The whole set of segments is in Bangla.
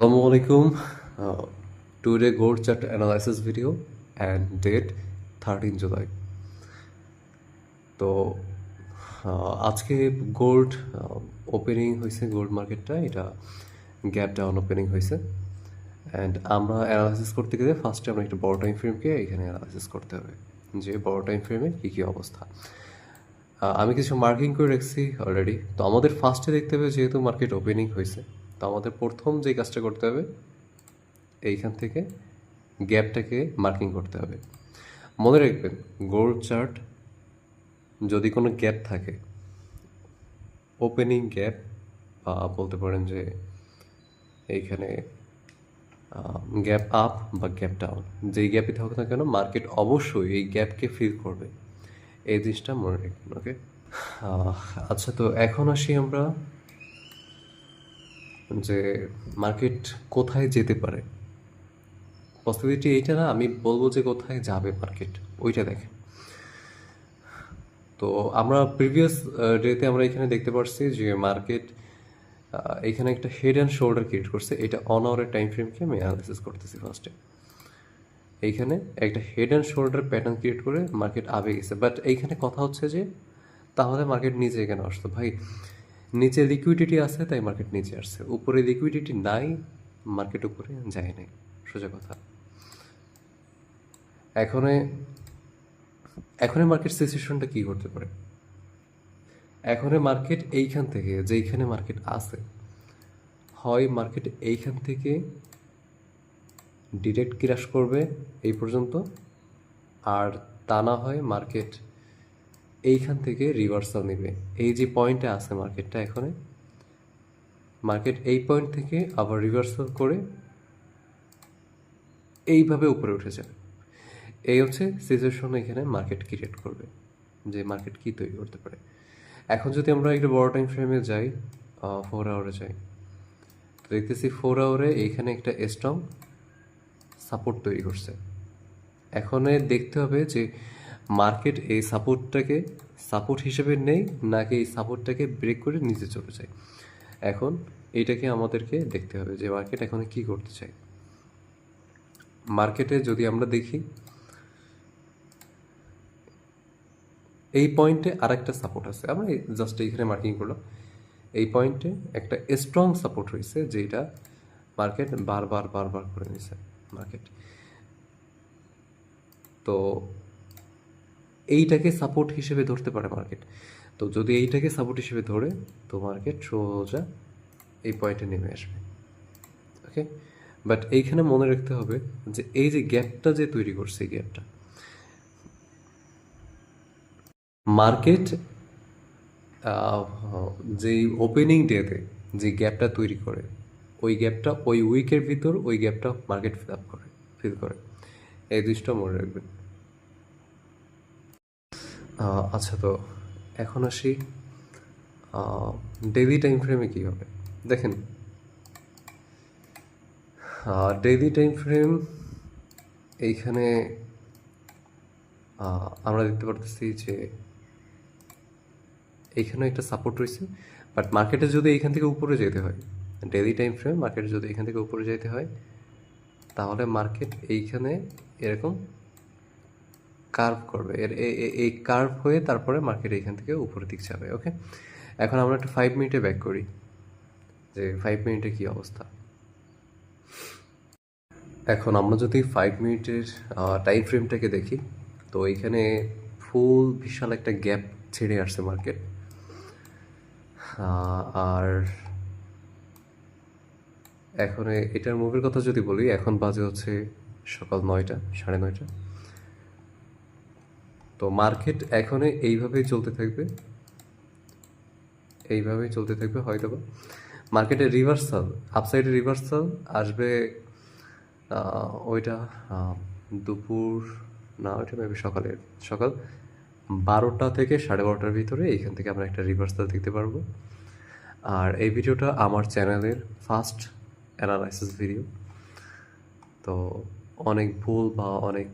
Assalamualaikum. Today gold chart analysis video and date 13 July. তো আজকে গোল্ড ওপেনিং হয়েছে, গোল্ড মার্কেটটা এটা গ্যাপ ডাউন ওপেনিং হয়েছে। অ্যান্ড আমরা অ্যানালাইসিস করতে গেলে ফার্স্টে আমরা একটা বড় টাইম ফ্রেমকে এখানে অ্যানালাইসিস করতে হবে, যে বড় টাইম ফ্রেমে কী কী অবস্থা। আমি কিছু মার্কিং করে রাখছি অলরেডি। তো আমাদের ফার্স্টে দেখতে হবে, যেহেতু মার্কেট ওপেনিং হয়েছে, তো আমাদের প্রথম যে কাজটা করতে হবে, এইখান থেকে গ্যাপটাকে মার্কিং করতে হবে। মনে রাখবেন, গোল্ড চার্ট যদি কোনো গ্যাপ থাকে, ওপেনিং গ্যাপ বা বলতে পারেন যে এইখানে গ্যাপ আপ বা গ্যাপ ডাউন, যেই গ্যাপই থাকুক না কেন, মার্কেট অবশ্যই এই গ্যাপকে ফিল করবে। এই জিনিসটা মনে রাখবেন। ওকে, আচ্ছা, তো এখন আসি আমরা যে মার্কেট কোথায় যেতে পারে। পসিবিলিটি এইটা না, আমি বলবো যে কোথায় যাবে মার্কেট, ওইটা দেখেন। তো আমরা প্রিভিয়াস ডেতে আমরা এখানে দেখতে পাচ্ছি যে মার্কেট এখানে একটা হেড অ্যান্ড শোল্ডার ক্রিয়েট করছে। এটা অন আওয়ারের টাইম ফ্রেমকে আমি অ্যানালাইসিস করতেছি ফার্স্টে। এইখানে একটা head and shoulder pattern create করে মার্কেট আবে গেছে। বাট এইখানে কথা হচ্ছে যে তাহলে মার্কেট নিচে কেন আসতো ভাই? নিচে লিকুইডিটি আছে তাই মার্কেট নিচে আসছে, উপরে লিকুইডিটি নাই, মার্কেট উপরে যায় নাই, সোজা কথা। এখনে মার্কেট সিচুয়েশনটা কী করতে পারে? এখনে মার্কেট এইখান থেকে, যেইখানে মার্কেট আছে, হয় মার্কেট এইখান থেকে ডিরেক্ট ক্র্যাশ করবে এই পর্যন্ত, আর তা না হয় মার্কেট এইখান থেকে রিভার্সাল নেবে। এই যে পয়েন্টে আছে মার্কেটটা, এখানে মার্কেট এই পয়েন্ট থেকে আবার রিভার্সাল করে এইভাবে উপরে উঠে যাবে। এই হচ্ছে সিচুয়েশন এখানে মার্কেট ক্রিয়েট করবে, যে মার্কেট কী তৈরি করতে পারে। এখন যদি আমরা একটু বড় টাইম ফ্রেমে যাই, 4 আওয়ারে যাই, তো দেখতেছি 4 আওয়ারে এইখানে একটা স্ট্রং সাপোর্ট তৈরি করছে। এখন দেখতে হবে যে মার্কেট এই সাপোর্টটাকে সাপোর্ট হিসেবে নেই, নাকি এই সাপোর্টটাকে ব্রেক করে নিচে চলে যায়। এখন এইটাকে আমাদেরকে দেখতে হবে যে মার্কেট এখন কি করতে চায়। মার্কেটে যদি আমরা দেখি, এই পয়েন্টে আরেকটা সাপোর্ট আছে, আমরা জাস্ট এইখানে মার্কিং করলাম। এই পয়েন্টে একটা স্ট্রং সাপোর্ট হয়েছে, যেটা মার্কেট বারবার বারবার করে নিছে মার্কেট। তো এইটাকে সাপোর্ট হিসেবে ধরতে পারে মার্কেট। তো যদি এইটাকে সাপোর্ট হিসেবে ধরে, তো মার্কেট সোজা এই পয়েন্টে নেমে আসবে। ওকে, বাট এইখানে মনে রাখতে হবে যে এই যে গ্যাপটা যে তৈরি করছে, এই গ্যাপটা মার্কেট যেই ওপেনিং ডেতে যে গ্যাপটা তৈরি করে, ওই গ্যাপটা ওই উইকের ভিতর ওই গ্যাপটা মার্কেট ফিল করে। এই জিনিসটা মনে রাখবেন। আচ্ছা, তো এখন আসি ডেইলি টাইম ফ্রেমে কী হবে দেখেন। ডেইলি টাইম ফ্রেম এইখানে আমরা দেখতে পারতেছি যে এইখানে একটা সাপোর্ট রয়েছে। বাট মার্কেটে যদি এইখান থেকে উপরে যেতে হয়, ডেইলি টাইম ফ্রেম মার্কেটে যদি এখান থেকে উপরে যেতে হয়, তাহলে মার্কেট এইখানে এরকম কার্ভ করবে। এই কার্ভ হয়ে তারপরে মার্কেট এইখান থেকে উপরের দিক যাবে। ওকে, এখন আমরা একটা 5 মিনিটে ব্যাক করি, যে 5 মিনিটে কী অবস্থা। এখন আমরা যদি 5 মিনিটের টাইম ফ্রেমটাকে দেখি, তো এইখানে ফুল বিশাল একটা গ্যাপ ছেড়ে আসছে মার্কেট। আর এখন এটার মুভের কথা যদি বলি, এখন বাজে হচ্ছে সকাল 9টা, 9:30। তো মার্কেট এখন এইভাবেই চলতে থাকবে, হয়তো বা মার্কেটের রিভার্সাল, আপসাইডে রিভার্সাল আসবে। ওইটা দুপুর না, ওইটা মেবি সকাল 12টা থেকে 12:30টার ভিতরে এইখান থেকে আমরা একটা রিভার্সাল দেখতে পারবো। আর এই ভিডিওটা আমার চ্যানেলের ফার্স্ট অ্যানালাইসিস ভিডিও, তো অনেক ভুল বা অনেক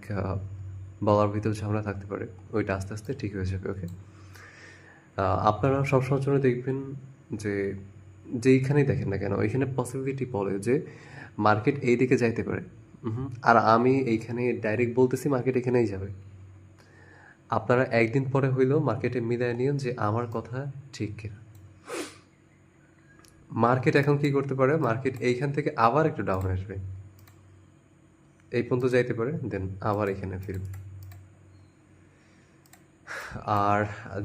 বলার ভিতর ঝামেলা থাকতে পারে, ওইটা আস্তে আস্তে ঠিক হয়ে যাবে। ওকে, আপনারা সবসময়ের জন্য দেখবেন যে যেইখানেই দেখেন না কেন ওইখানে পসিবিলিটি বলে যে মার্কেট এই দিকে যাইতে পারে। আর আমি এইখানে ডাইরেক্ট বলতেছি মার্কেট এখানেই যাবে। আপনারা একদিন পরে হইলেও মার্কেটে মিলায় নিন যে আমার কথা ঠিক কিনা। মার্কেট এখন কি করতে পারে, মার্কেট এইখান থেকে আবার একটু ডাউন আসবে, এই পর্যন্ত যাইতে পারে, দেন আবার এখানে ফিরবে। আর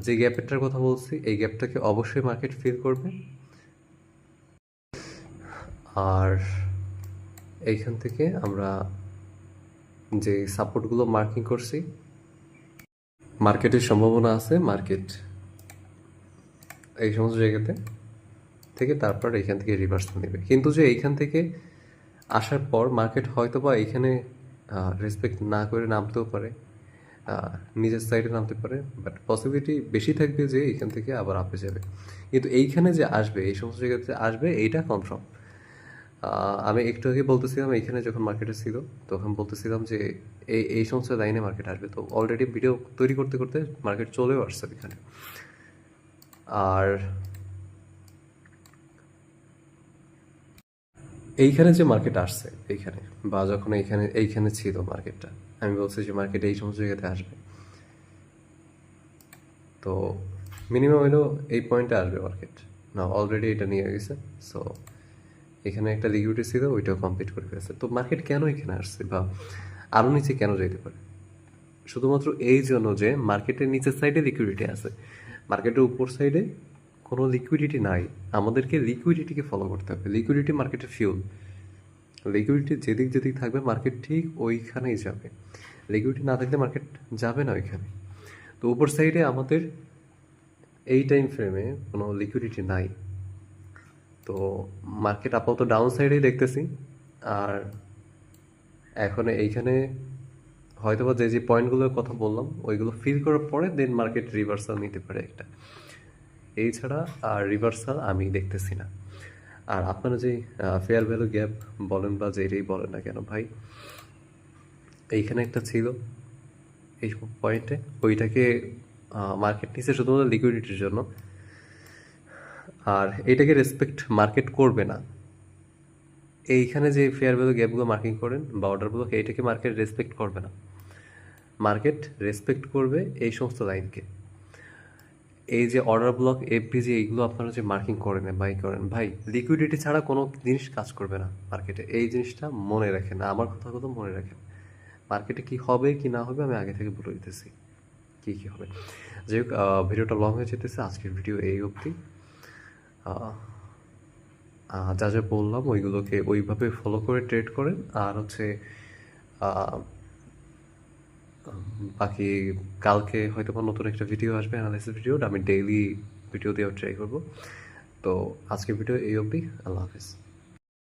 যে গ্যাপটার কথা বলছি এই গ্যাপটাকে অবশ্যই মার্কেট ফিল করবে। আর এইখান থেকে আমরা যে সাপোর্টগুলো মার্কিং করছি, মার্কেটের সম্ভাবনা আছে মার্কেট এই সমস্ত জায়গাতে থেকে তারপর এইখান থেকে রিভার্সাল নেবে। কিন্তু যে এইখান থেকে আসার পর মার্কেট হয়তো বা এইখানে রেসপেক্ট না করে নামতেও পারে, নিজের সাইডে নামতে পারে, বাট পসিবিলিটি বেশি থাকবে যে এইখান থেকে আবার আপে যাবে। কিন্তু এইখানে যে আসবে, এই সমস্ত জায়গাতে আসবে, এইটা কনফার্ম। আমি একটু আগে বলতেছিলাম এইখানে যখন মার্কেটে ছিল তখন বলতেছিলাম যে এই সমস্ত লাইনে মার্কেট আসবে। তো অলরেডি ভিডিও তৈরি করতে করতে মার্কেট চলেও আসছে এখানে। আর এইখানে যে মার্কেট আসছে এইখানে, বা যখন এইখানে ছিল মার্কেটটা, আমি বলছি যে মার্কেট এই সমস্ত জায়গাতে আসবে, তো মিনিমাম হলো এই পয়েন্টে আসবে মার্কেট। না অলরেডি এটা নিয়ে গেছে। সো এখানে একটা লিকুইডিটি ছিল, ওইটাও কমপ্লিট করে ফেলেছে। তো মার্কেট কেন এখানে আসছে বা আরও নিচে কেন যেতে পারে? শুধুমাত্র এই জন্য যে মার্কেটের নিচের সাইডে লিকুইডিটি আছে, মার্কেটের উপর সাইডে কোনো লিকুইডিটি নাই। আমাদেরকে লিকুইডিটিকে ফলো করতে হবে। লিকুইডিটি মার্কেটের ফিউল। লিকুইডিটি যেদিক যেদিক থাকবে মার্কেট ঠিক ওইখানেই যাবে। লিকুইডিটি না থাকলে মার্কেট যাবে না ওইখানে। তো উপর সাইডে আমাদের এই টাইম ফ্রেমে কোনো লিকুইডিটি নাই। তো মার্কেট আপাতত ডাউন সাইডেই দেখতেছি। আর এখন এইখানে হয়তোবা যে পয়েন্টগুলোর কথা বললাম ওইগুলো ফিল করার পরে দেন মার্কেট রিভার্সাল নিতে পারে একটা। এই ছাড়া আর রিভার্সাল আমি দেখতেছি না। আর আপনারা যে ফেয়ার ভ্যালু গ্যাপ বলেন বা যেটাই বলেন না কেন ভাই, এইখানে একটা ছিল এই পয়েন্টে, ওইটাকে মার্কেট নিচ্ছে শুধুমাত্র লিকুইডিটির জন্য। আর এটাকে রেসপেক্ট মার্কেট করবে না। এইখানে যে ফেয়ার ভ্যালু গ্যাপগুলো মার্কিং করেন বা অর্ডারগুলোকে, এইটাকে মার্কেট রেসপেক্ট করবে না। মার্কেট রেসপেক্ট করবে এই সমস্ত লাইনকে। এই যে অর্ডার ব্লক, এফভিজি, এইগুলো আপনারা যে মার্কিং করেন বাই করেন, ভাই লিকুইডিটি ছাড়া কোনো জিনিস কাজ করবে না মার্কেটে। এই জিনিসটা মনে রাখেন, আমার কথাগুলো মনে রাখেন। মার্কেটে কি হবে কি না হবে আমি আগে থেকে বলে দিতেছি কী হবে। যাই হোক, ভিডিওটা লং হয়ে যেতেছে। আজকের ভিডিও এই অবধি। যা যা বললাম ওইগুলোকে ওইভাবে ফলো করে ট্রেড করেন। আর হচ্ছে বাকি কালকে হয়তো বা নতুন একটা ভিডিও আসবে, অ্যানালাইসিস ভিডিও। আমি ডেইলি ভিডিও দেওয়ার ট্রাই করবো। তো আজকের ভিডিও এই অবধি। আল্লাহ হাফিজ।